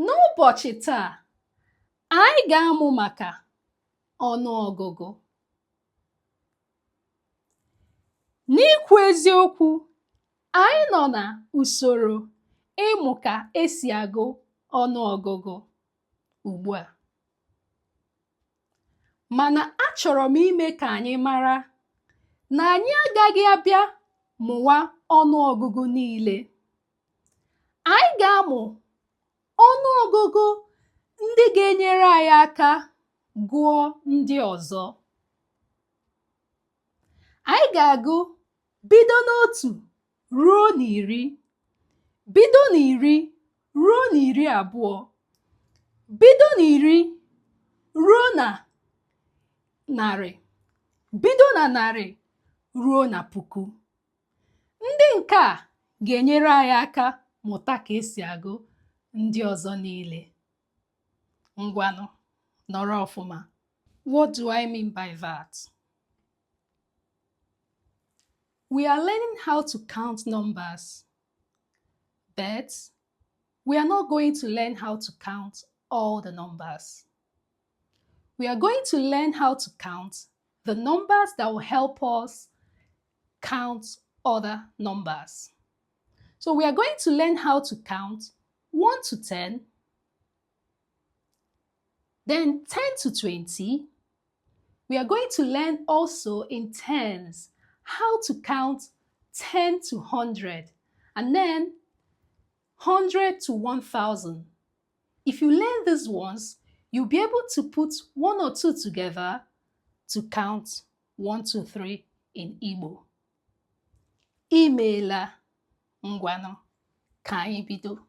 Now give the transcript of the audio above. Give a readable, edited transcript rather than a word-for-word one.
N'ụbọchị taa, anyị ga-amụ maka ọnụọgụgụ. N'ikwu eziokwu, anyị nọ na usoro ịmụ ka esi agụ ọnụọgụgụ ugbu a. Mana achọrọ m ime ka anyị mara na anyị agaghị abịa mụwa ọnụọgụgụ niile. Anyị ga-amụ ọnụọgụgụ ndị ga-enyere anyị aka gụọ ndị ọzọ. Anyị ga-agụ bido n'otu ruo n'iri, bido n'iri ruo n'iri abụọ, bido n'iri ruo na narị, bido na narị ruo na puku. Ndị nke a ga-enyere anyị aka mụta ka esi agụ ndị ọzọ niile. Ngwanụ, nọrọ ọfụma. What do I mean by that? We are learning how to count numbers, but we are not going to learn how to count all the numbers. We are going to learn how to count the numbers that will help us count other numbers. So we are going to learn how to count 1 to 10, then 10 to 20. We are going to learn also in tens how to count 10 to 100 and then 100 to 1000. If you learn these ones, you'll be able to put 1 or 2 together to count 1, 2, 3 in Igbo. Imeela. Ngwanụ, ka anyị bido.